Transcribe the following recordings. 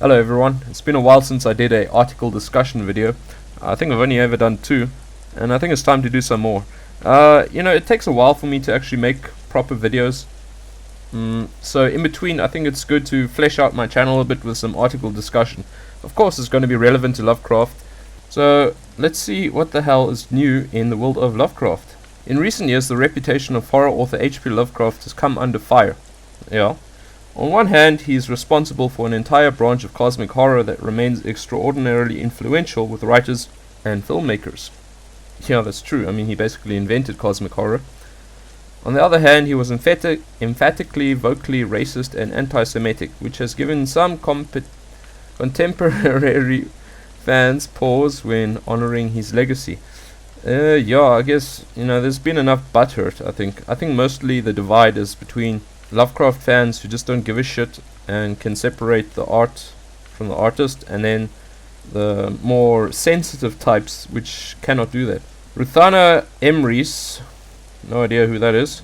Hello everyone, it's been a while since I did a article discussion video. I think I've only ever done two, and I think it's time to do some more. It takes a while for me to actually make proper videos. So in between, I think it's good to flesh out my channel a bit with some article discussion. Of course, it's going to be relevant to Lovecraft. So let's see what the hell is new in the world of Lovecraft. In recent years, the reputation of horror author HP Lovecraft has come under fire. Yeah. On one hand, he is responsible for an entire branch of cosmic horror that remains extraordinarily influential with writers and filmmakers. Yeah, that's true. I mean, he basically invented cosmic horror. On the other hand, he was emphatically, vocally racist and anti-Semitic, which has given some contemporary fans pause when honoring his legacy. I guess, there's been enough butthurt, I think. I think mostly the divide is between Lovecraft fans who just don't give a shit and can separate the art from the artist, and then the more sensitive types which cannot do that. Ruthana Emrys, no idea who that is,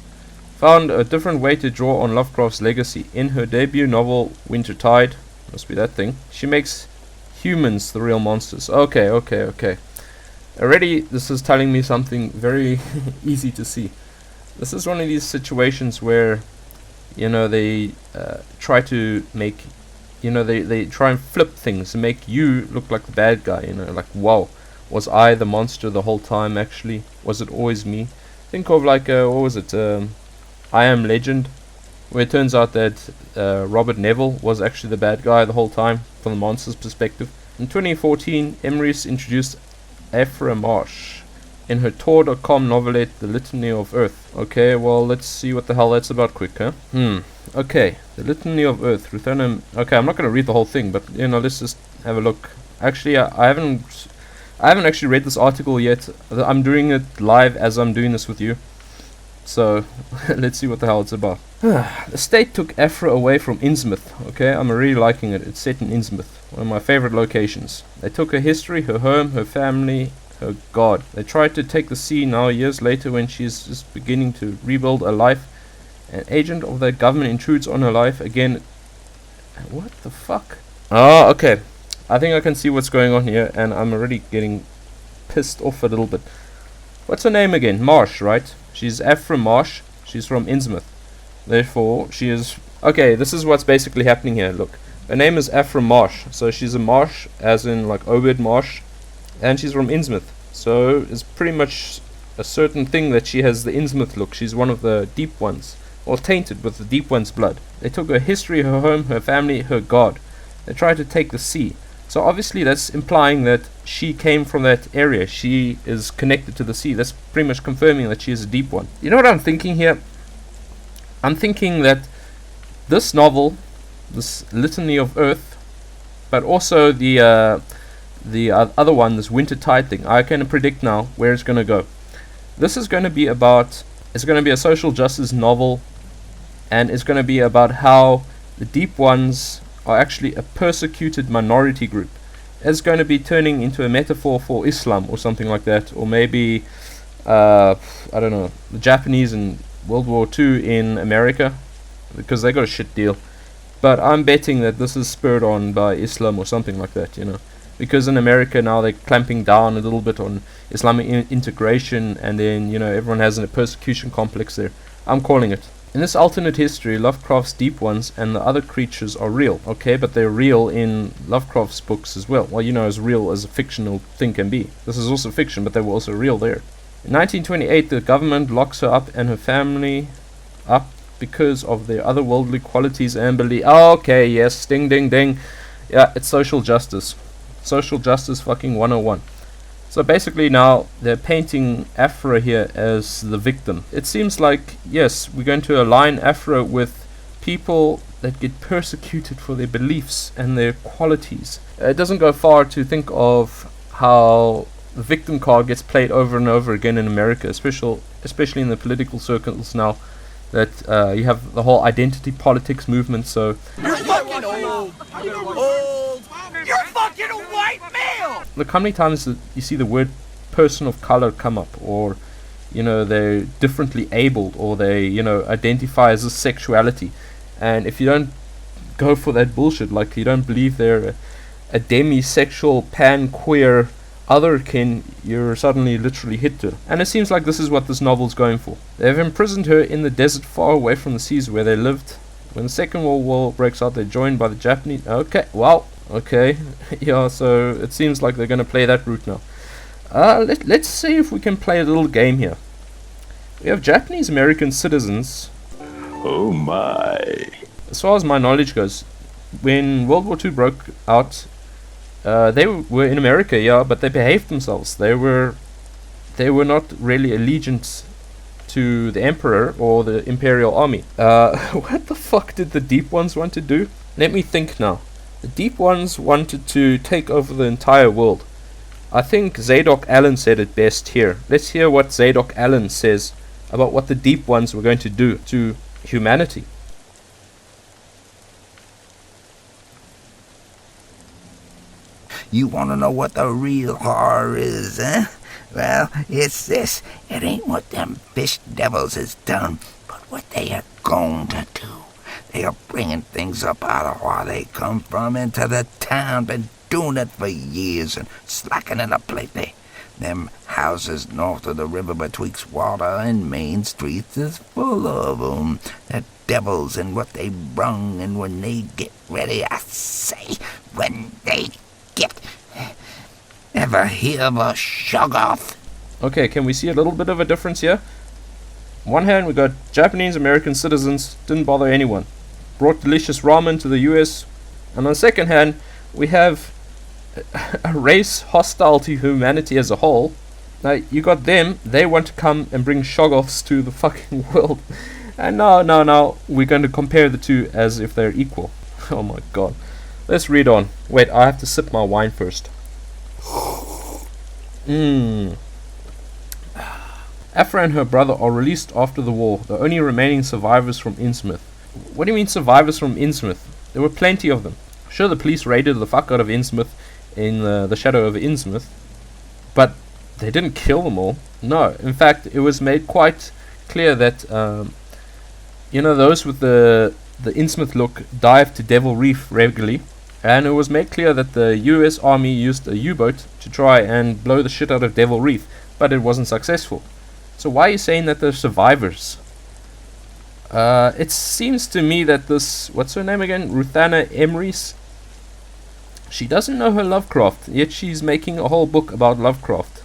found a different way to draw on Lovecraft's legacy. In her debut novel Wintertide, must be that thing, she makes humans the real monsters. Okay. Already this is telling me something very easy to see. This is one of these situations where they try to make, they try and flip things and make you look like the bad guy, like, wow, was I the monster the whole time actually? Was it always me? Think of like, what was it, I Am Legend, where it turns out that Robert Neville was actually the bad guy the whole time from the monster's perspective. In 2014, Emrys introduced Ephra Marsh in her Tor.com novelette The Litany of Earth. Okay, well, let's see what the hell that's about quick, huh? Okay, The Litany of Earth. Okay, I'm not going to read the whole thing, but, let's just have a look. Actually, I haven't actually read this article yet. I'm doing it live as I'm doing this with you. So, let's see what the hell it's about. The state took Ephra away from Innsmouth. Okay, I'm really liking it. It's set in Innsmouth, one of my favorite locations. They took her history, her home, her family, her god. They tried to take the sea now, years later, when she is just beginning to rebuild a life. An agent of the government intrudes on her life again. What the fuck? Oh, okay. I think I can see what's going on here, and I'm already getting pissed off a little bit. What's her name again? Marsh, right? She's Ephra Marsh. She's from Innsmouth. Therefore, she is... Okay, this is what's basically happening here. Look. Her name is Ephra Marsh. So she's a Marsh, as in like Obed Marsh. And she's from Innsmouth, so it's pretty much a certain thing that she has the Innsmouth look. She's one of the deep ones, or tainted with the deep one's blood. They took her history, her home, her family, her god. They tried to take the sea. So obviously that's implying that she came from that area. She is connected to the sea. That's pretty much confirming that she is a deep one. You know what I'm thinking here? I'm thinking that this novel, this Litany of Earth, but also the other one, this Wintertide thing, I can predict now where it's going to go. This is going to be about, it's going to be a social justice novel, and it's going to be about how the deep ones are actually a persecuted minority group. It's going to be turning into a metaphor for Islam or something like that, or maybe I don't know, the Japanese in World War II in America, because they got a shit deal. But I'm betting that this is spurred on by Islam or something like that, because in America now they're clamping down a little bit on Islamic integration, and then everyone has a persecution complex there. I'm calling it. In this alternate history, Lovecraft's deep ones and the other creatures are real, okay, but they're real in Lovecraft's books as well. Well, as real as a fictional thing can be. This is also fiction, but they were also real there. In 1928, the government locks her up and her family up because of their otherworldly qualities and belief. Oh, okay, yes, ding ding ding. Yeah, it's social justice. Social justice fucking 101. So basically now they're painting Ephra here as the victim. It seems like, yes, we're going to align Ephra with people that get persecuted for their beliefs and their qualities. It doesn't go far to think of how the victim card gets played over and over again in America, especially in the political circles now, that you have the whole identity politics movement. So you're fucking old. You're fucking a white male. Look how many times you see the word person of color come up, or they're differently abled, or they identify as a sexuality, and if you don't go for that bullshit. Like, you don't believe they're a demisexual pan-queer otherkin, you're suddenly literally Hitler. And it seems like this is what this novel's going for. They've imprisoned her in the desert far away from the seas where they lived. When the Second World War breaks out, they're joined by the Japanese. Okay, well, okay. Yeah, so it seems like they're going to play that route now. Let's see if we can play a little game here. We have Japanese American citizens. Oh my. As far as my knowledge goes, when World War II broke out, they were in America, yeah, but they behaved themselves. They were not really allegiant to the Emperor or the Imperial Army. What the fuck did the Deep Ones want to do? Let me think now. The Deep Ones wanted to take over the entire world. I think Zadok Allen said it best here. Let's hear what Zadok Allen says about what the Deep Ones were going to do to humanity. You want to know what the real horror is, eh? Well, it's this. It ain't what them fish devils has done, but what they are going to do. They are bringing things up out of where they come from into the town. Been doing it for years and slacking up lately. Them houses north of the river betwixt Water and Main Streets is full of 'em. The devils and what they brung, and when they get ready, I say, when they get... Ever hear of a Shoggoth? Okay, can we see a little bit of a difference here? On one hand, we got Japanese American citizens, didn't bother anyone. Brought delicious ramen to the US. And on the second hand, we have a race hostile to humanity as a whole. Now, you got them, they want to come and bring Shoggoths to the fucking world. And no, we're going to compare the two as if they're equal. Oh my god. Let's read on. Wait, I have to sip my wine first. Afra and her brother are released after the war, the only remaining survivors from Innsmouth. What do you mean survivors from Innsmouth? There were plenty of them. Sure, the police raided the fuck out of Innsmouth in the shadow of Innsmouth, but they didn't kill them all. No, in fact, it was made quite clear that those with the Innsmouth look dive to Devil Reef regularly, and it was made clear that the US Army used a U-boat to try and blow the shit out of Devil Reef, but it wasn't successful. So why are you saying that they're survivors? It seems to me that this, what's her name again? Ruthana Emrys? She doesn't know her Lovecraft, yet she's making a whole book about Lovecraft.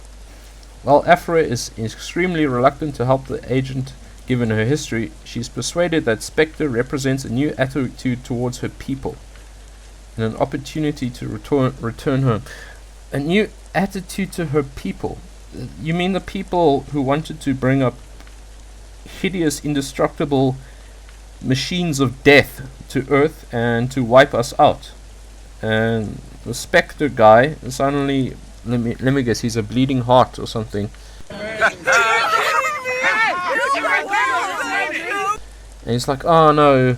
While Afra is extremely reluctant to help the agent given her history, she's persuaded that Spectre represents a new attitude towards her people and an opportunity to return home. A new attitude to her people? You mean the people who wanted to bring up hideous, indestructible machines of death to Earth and to wipe us out? And the Spectre guy suddenly, let me guess, he's a bleeding heart or something. And he's like, oh no,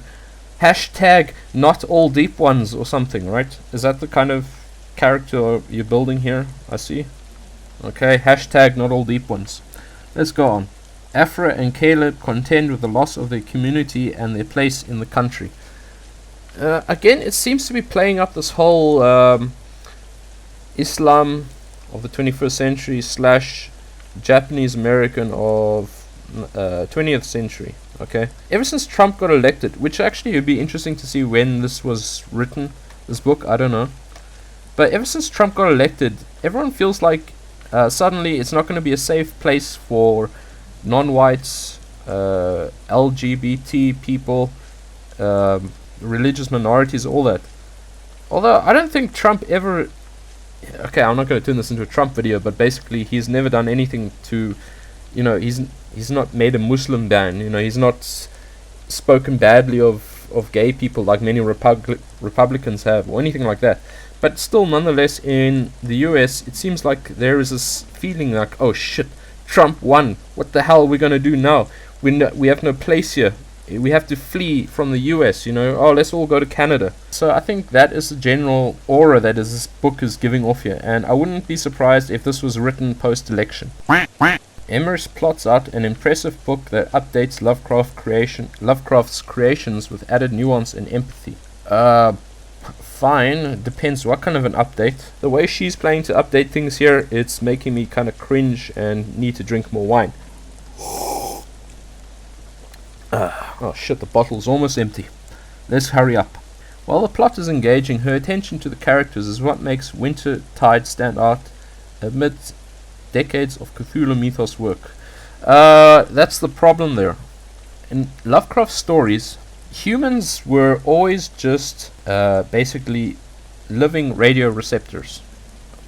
hashtag not all deep ones or something, right? Is that the kind of character you're building here? I see. Okay, hashtag not all deep ones. Let's go on. Afra and Caleb contend with the loss of their community and their place in the country. Again, it seems to be playing up this whole Islam of the 21st century / Japanese American of 20th century. Okay. Ever since Trump got elected, which actually would be interesting to see when this was written, this book, I don't know. But ever since Trump got elected, everyone feels like suddenly it's not going to be a safe place for non-whites, LGBT people, religious minorities, all that. Although I don't think Trump ever... Okay, I'm not going to turn this into a Trump video, but basically he's never done anything to... he's not made a Muslim ban. He's not spoken badly of gay people like many Republicans have, or anything like that. But still, nonetheless, in the US, it seems like there is this feeling like, oh shit, Trump won. What the hell are we going to do now? We have no place here. We have to flee from the US, Oh, let's all go to Canada. So I think that is the general aura that this book is giving off here. And I wouldn't be surprised if this was written post-election. Emrys plots out an impressive book that updates Lovecraft's creations with added nuance and empathy. Fine. Depends what kind of an update. The way she's planning to update things here, it's making me kind of cringe and need to drink more wine. Oh shit, the bottle's almost empty. Let's hurry up. While the plot is engaging, her attention to the characters is what makes Wintertide stand out amid decades of Cthulhu mythos work. That's the problem there. In Lovecraft stories, humans were always just basically living radio receptors,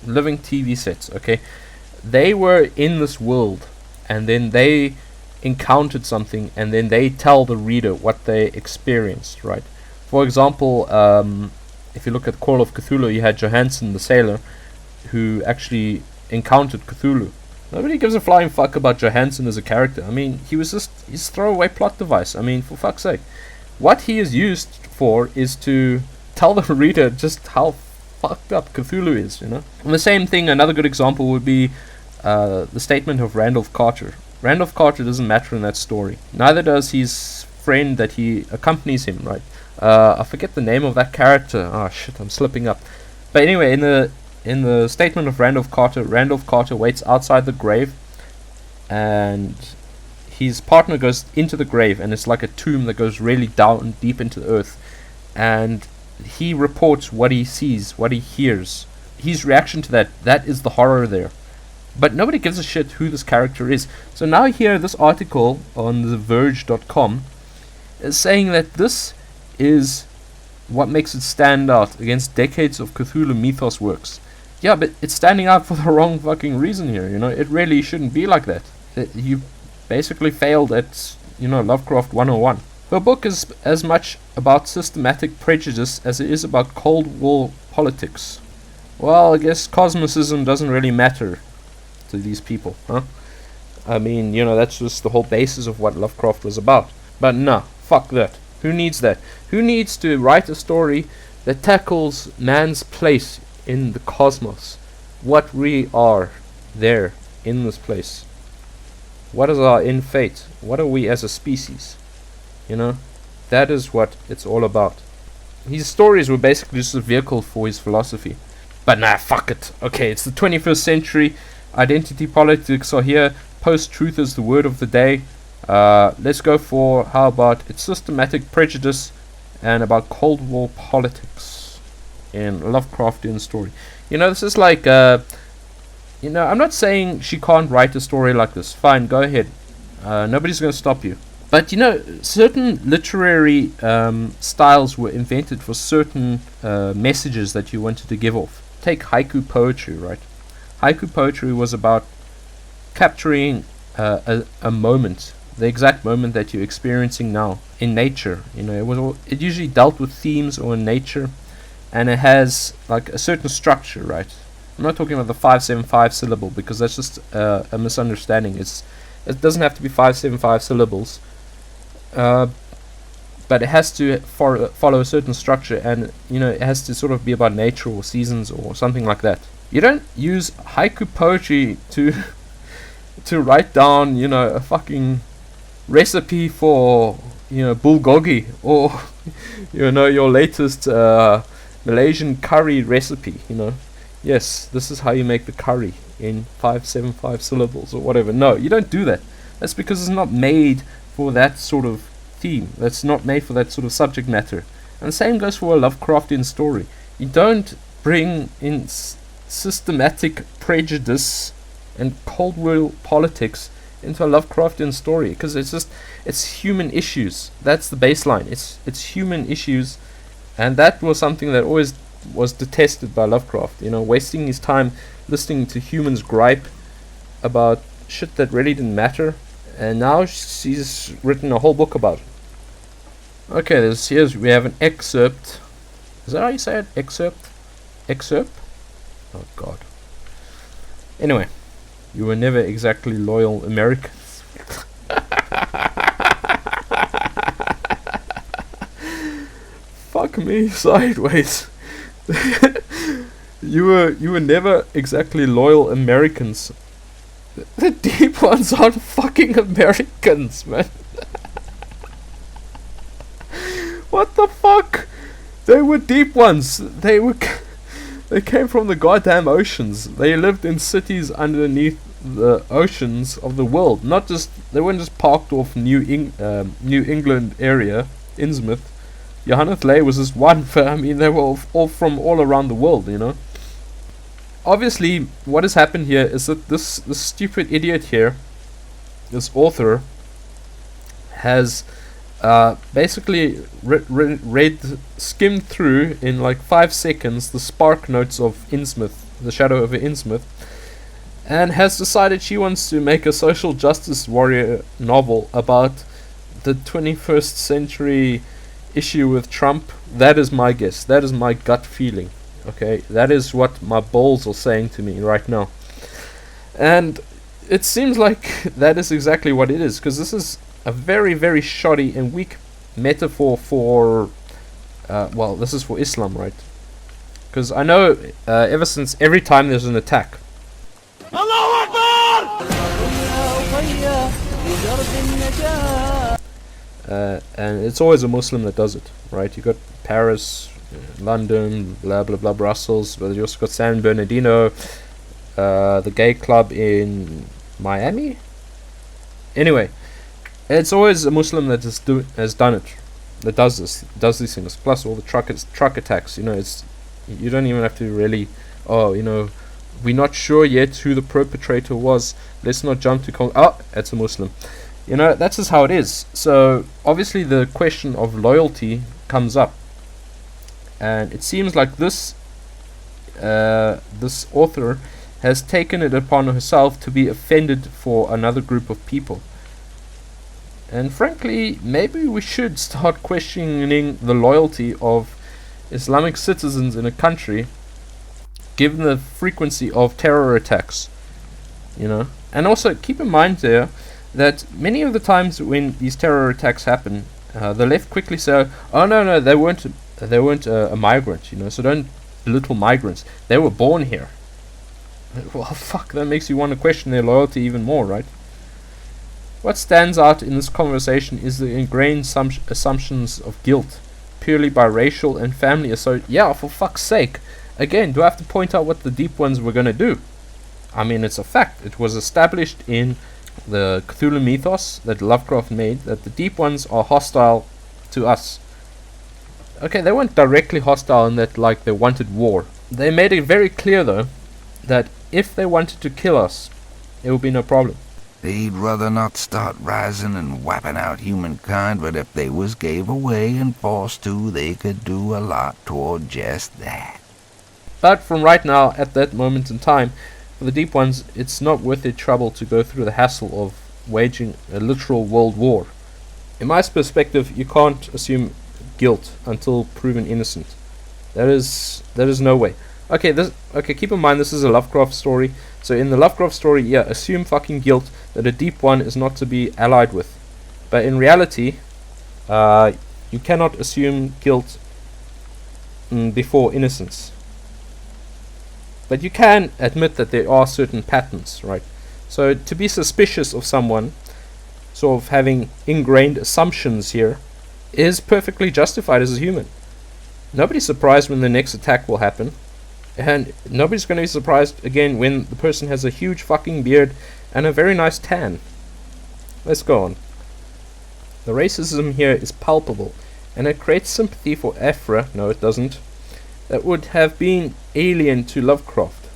living TV sets, okay? They were in this world, and then they encountered something, and then they tell the reader what they experienced, right? For example, if you look at Call of Cthulhu, you had Johansen the sailor, who actually encountered Cthulhu. Nobody gives a flying fuck about Johansen as a character. I mean, he was just his throwaway plot device. I mean, for fuck's sake. What he is used for is to tell the reader just how fucked up Cthulhu is, you know? And the same thing, another good example would be the statement of Randolph Carter. Randolph Carter doesn't matter in that story. Neither does his friend that he accompanies him, right? I forget the name of that character. Oh shit, I'm slipping up. But anyway, in the statement of Randolph Carter waits outside the grave, and his partner goes into the grave, and it's like a tomb that goes really down deep into the earth, and he reports what he sees, what he hears. His reaction to that is the horror there. But nobody gives a shit who this character is. So now here, this article on TheVerge.com is saying that this is what makes it stand out against decades of Cthulhu mythos works. Yeah, but it's standing out for the wrong fucking reason here, you know. It really shouldn't be like that. You basically failed at, you know, Lovecraft 101. Her book is as much about systematic prejudice as it is about Cold War politics. Well, I guess cosmicism doesn't really matter to these people, huh? I mean, you know, that's just the whole basis of what Lovecraft was about. But no, fuck that. Who needs that? Who needs to write a story that tackles man's place in the cosmos? What we are there in this place? What is our end fate? What are we as a species? You know? That is what it's all about. His stories were basically just a vehicle for his philosophy. But nah, fuck it. Okay, it's the 21st century. Identity politics are here. Post-truth is the word of the day. Let's go for, how about, it's systematic prejudice and about Cold War politics in Lovecraftian story. You know, this is like, you know, I'm not saying she can't write a story like this. Fine, go ahead. Nobody's going to stop you. But, you know, certain literary styles were invented for certain messages that you wanted to give off. Take haiku poetry, right? Haiku poetry was about capturing a moment, the exact moment that you're experiencing now in nature. You know, it usually dealt with themes or in nature, and it has like a certain structure, right? I'm not talking about the 575 syllable because that's just a misunderstanding. It doesn't have to be 575 syllables, but it has to follow a certain structure, and you know, it has to sort of be about nature or seasons or something like that. You don't use haiku poetry to write down, you know, a fucking recipe for, you know, bulgogi or, you know, your latest Malaysian curry recipe, you know. Yes, this is how you make the curry in 575 syllables or whatever. No, you don't do that. That's because it's not made for that sort of theme. That's not made for that sort of subject matter. And the same goes for a Lovecraftian story. You don't bring in systematic prejudice and Cold War politics into a Lovecraftian story, because it's human issues. That's the baseline. It's human issues, and that was something that always was detested by Lovecraft. You know, wasting his time listening to humans gripe about shit that really didn't matter, and now she's written a whole book about it. Okay, we have an excerpt. Is that how you say it? Excerpt? Oh god. Anyway, you were never exactly loyal Americans. Fuck me sideways. You were never exactly loyal Americans. The deep ones aren't fucking Americans, man. What the fuck? They were deep ones. They came from the goddamn oceans. They lived in cities underneath the oceans of the world. They weren't just parked off New England area, Innsmouth. Johannes Ley was just one. I mean, they were all from all around the world, you know. Obviously, what has happened here is that this stupid idiot here, this author, has basically skimmed through in like 5 seconds the spark notes of Innsmouth, the shadow over Innsmouth, and has decided she wants to make a social justice warrior novel about the 21st century issue with Trump. That is my guess. That is my gut feeling. Okay, that is what my balls are saying to me right now. And it seems like that is exactly what it is, because this is a very, very shoddy and weak metaphor for, well, this is for Islam, right? Because I know ever since every time there's an attack, and it's always a Muslim that does it, right? You got Paris, London, blah blah blah, Brussels, but you also got San Bernardino, the gay club in Miami. Anyway, it's always a Muslim that has done it, that does these things. Plus all the truck attacks. You know, you don't even have to really. Oh, you know, we're not sure yet who the perpetrator was. Let's not jump to it's a Muslim. You know, that's just how it is. So obviously the question of loyalty comes up, and it seems like this author has taken it upon herself to be offended for another group of people. And frankly, maybe we should start questioning the loyalty of Islamic citizens in a country, given the frequency of terror attacks, you know. And also keep in mind there that many of the times when these terror attacks happen, the left quickly say, "Oh no, they weren't a migrant," you know. So don't belittle migrants. They were born here. Well, fuck, that makes you want to question their loyalty even more, right? What stands out in this conversation is the ingrained assumptions of guilt, purely by racial and family association. Yeah, for fuck's sake. Again, do I have to point out what the deep ones were going to do? I mean, it's a fact. It was established in the Cthulhu mythos that Lovecraft made that the deep ones are hostile to us. Okay, they weren't directly hostile in that, like, they wanted war. They made it very clear, though, that if they wanted to kill us, it would be no problem. They'd rather not start rising and wiping out humankind, but if they was gave away and forced to, they could do a lot toward just that. But from right now, at that moment in time, for the deep ones, it's not worth their trouble to go through the hassle of waging a literal world war. In my perspective, you can't assume guilt until proven innocent. There is no way. Okay, keep in mind this is a Lovecraft story. So in the Lovecraft story, yeah, assume fucking guilt that a deep one is not to be allied with. But in reality, you cannot assume guilt before innocence. But you can admit that there are certain patterns, right? So to be suspicious of someone, sort of having ingrained assumptions here, is perfectly justified as a human. Nobody's surprised when the next attack will happen. And nobody's going to be surprised again when the person has a huge fucking beard and a very nice tan. Let's go on. The racism here is palpable, and it creates sympathy for Afra. No, it doesn't. That would have been alien to Lovecraft.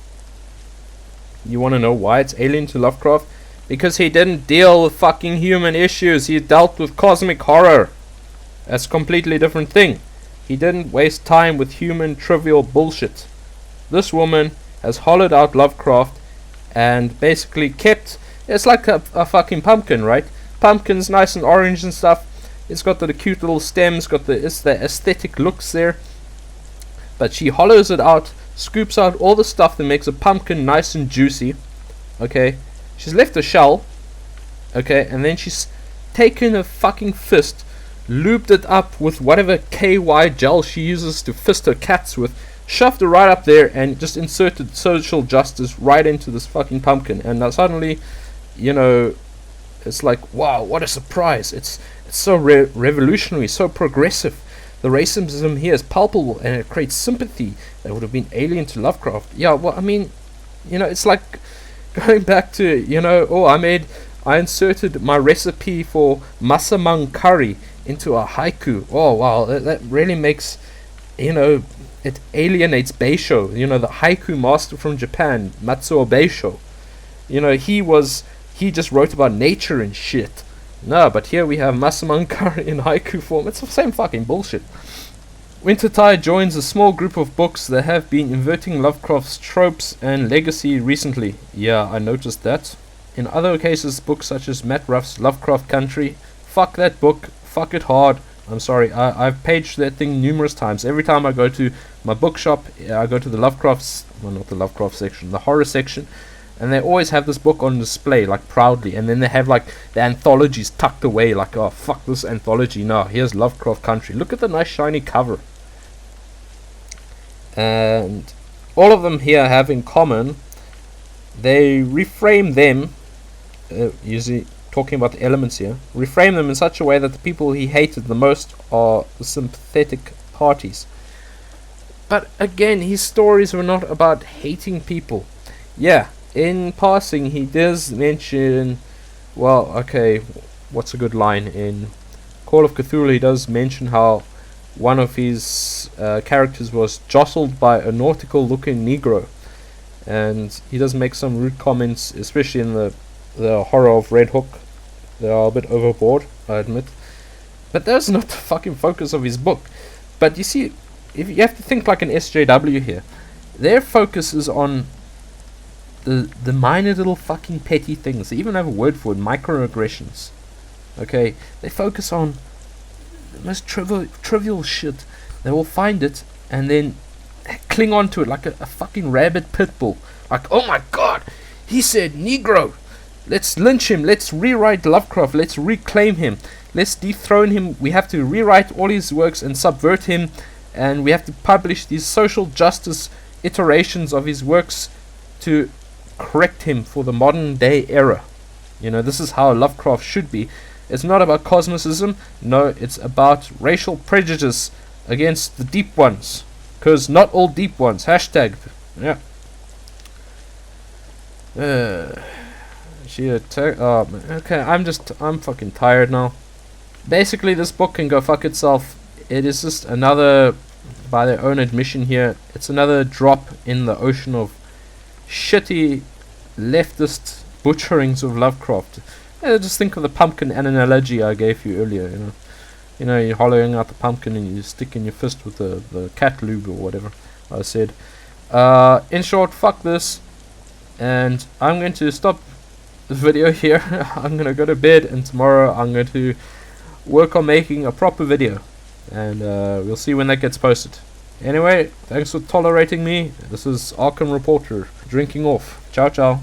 You want to know why it's alien to Lovecraft? Because he didn't deal with fucking human issues. He dealt with cosmic horror. That's a completely different thing. He didn't waste time with human trivial bullshit. This woman has hollowed out Lovecraft and basically kept... It's like a fucking pumpkin, right? Pumpkin's nice and orange and stuff. It's got the cute little stems, it's the aesthetic looks there. But she hollows it out, scoops out all the stuff that makes a pumpkin nice and juicy. Okay? She's left the shell. Okay? And then she's taken a fucking fist, lubed it up with whatever KY gel she uses to fist her cats with, shoved it right up there, and just inserted social justice right into this fucking pumpkin. And now suddenly, you know, it's like, wow, what a surprise. It's so revolutionary, so progressive. The racism here is palpable and it creates sympathy that would have been alien to Lovecraft. Yeah, well, I mean, it's like going back to, I inserted my recipe for masamang curry into a haiku. Oh, wow, that really makes, it alienates Beisho, the haiku master from Japan, Matsuo Beisho. He just wrote about nature and shit. No, but here we have masamang curry in haiku form. It's the same fucking bullshit. Wintertide joins a small group of books that have been inverting Lovecraft's tropes and legacy recently. Yeah, I noticed that. In other cases, books such as Matt Ruff's Lovecraft Country, fuck that book, fuck it hard. I'm sorry, I've paged that thing numerous times. Every time I go to my bookshop, I go to the not the Lovecraft section, the horror section, and they always have this book on display, like, proudly, and then they have, like, the anthologies tucked away, like, oh, fuck this anthology, no, here's Lovecraft Country. Look at the nice shiny cover. And all of them here have in common, they reframe them, usually talking about the elements here, reframe them in such a way that the people he hated the most are the sympathetic parties. But again, his stories were not about hating people. Yeah, in passing he does mention, well, okay, what's a good line? In Call of Cthulhu he does mention how one of his characters was jostled by a nautical looking Negro, and he does make some rude comments, especially in the horror of Red Hook. They are a bit overboard, I admit, but that's not the fucking focus of his book. But you see, if you have to think like an SJW here, their focus is on the minor little fucking petty things. They even have a word for it, microaggressions. Okay, they focus on the most trivial shit. They will find it and then cling on to it like a fucking rabid pit bull. Like, oh my god, he said Negro. Let's lynch him. Let's rewrite Lovecraft. Let's reclaim him. Let's dethrone him. We have to rewrite all his works and subvert him. And we have to publish these social justice iterations of his works to correct him for the modern day era. This is how Lovecraft should be. It's not about cosmicism. No, it's about racial prejudice against the deep ones. Because not all deep ones. Hashtag. Yeah. Oh, man. Okay, I'm fucking tired now. Basically, this book can go fuck itself. It is just another, by their own admission here, it's another drop in the ocean of shitty leftist butcherings of Lovecraft. Just think of the pumpkin analogy I gave you earlier. You're hollowing out the pumpkin and you stick in your fist with the cat lube or whatever I said. In short, fuck this. And I'm going to stop the video here. I'm going to go to bed, and tomorrow I'm going to work on making a proper video. And we'll see when that gets posted. Anyway, thanks for tolerating me. This is Arkham Reporter, drinking off. Ciao, ciao.